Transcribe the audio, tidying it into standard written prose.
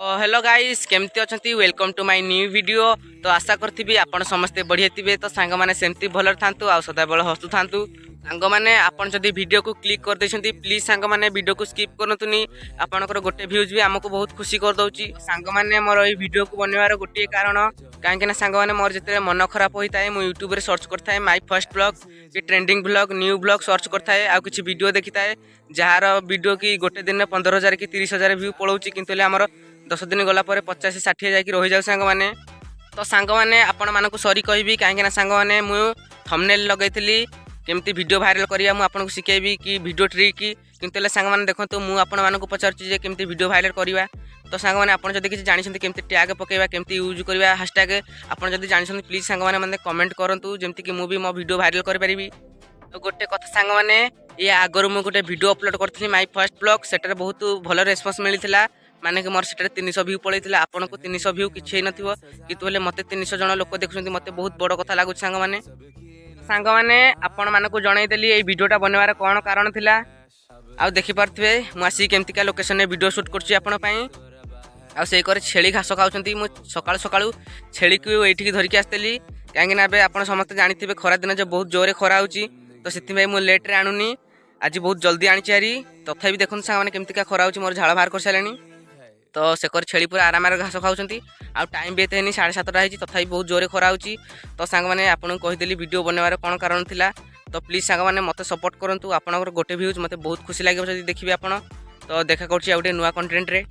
Hello guys केमती अच्छी welcome to my new video. तो आशा करथि आपण समस्ते बढ़िया थे। तो सांग मैंने सेमती भल था सदाबले हसु था सांग मैंने आपन जदि वीडियो को क्लिक कर देछंती प्लीज सांग मैंने वीडियो को स्किप करतुनी। आपनकर गोटे व्यूज भी आमको बहुत खुशी कर दउची। सांग मैंने मोर ई वीडियो को बनवार गोटे कारण कहीं सांग मैंने मोर जिते मन खराब होता है मुझे यूट्यूब सर्च करता है माय फर्स्ट ब्लॉग कि trending blog new blog search करता है आ किसी वीडियो देखी था जार वीडियो की गोटे दिन में 15,000 कि 30,000 व्यू पड़ोची किंतु आमर 10 दिन गला 50-60 जाकि रही जाऊ सांग मैंने। तो सांग मैंने आपण मानक सॉरी कहबी कहीं सांग मैंने मुझे थंबनेल लगैली केमती वीडियो भाइराल करिया मु आपनको सिखेबी कि वीडियो ट्रिक किंतु सांग मैंने देखो मु आपण मानक पचारुची केमती वीडियो भाइराल करवा। तो सांग मैंने आपन जदि किछि जानिछन्ती केमती टैग पकेबा केमती यूज करवा हैशटैग आपन जदि जानिछन्ती प्लीज सांग मैंने मते कमेंट करंतु जेमती कि मु भी मो वीडियो भाइराल कर परिबी। तो गोटे कथा सांग मैंने ये आगर मुझे गोटे वीडियो अपलोड करी माय फर्स्ट ब्लॉग सेटारे बहुत भल रेस्पन्स मिलता माने कि मोर सेटारे 300 व्यू पड़ेगा आपन को 300 व्यू किछि न थिवो कितु मते 300 जन लोक देखुछन्ती मते बहुत बड़ कथा लागु सांग मैंने आपण मानक जनईदेली ये वीडियोटा बनवार कौन कारण थिला आ देखि पारथिबे मु आसी केमतिका लोकेशन रे वीडियो शूट करछि आपण पई आ से करे छेली घास खाउछन्ती मु सकाळु सकाळु छेली को एठी धरिकी आस्तेली काहेकि ना बे आपण समस्त जानिथिबे खरा दिन जे बहुत जोरे खरा होउची तो सेति मु लेट रे आणुनी आज बहुत जल्दी आनी चारी तथापि देखुन सांग माने केमतिका खरा होउची मोर झाळ बाहर कर सालेनी। तो से छेली पूरा आराम घास खाऊँगी आ टाइम भी एते 7:30 है तथा बहुत जोरे खरा होची। तो सांग मैंने आपको कहीदेली वीडियो बनवार कौन कारण थिला। तो प्लीज सांग मैंने मत सपोर्ट करूँ आपंकर गोटे व्यूज मत बहुत खुशी लगे जब देखिए आप। तो देखा कर नुआ कंटेंट रे।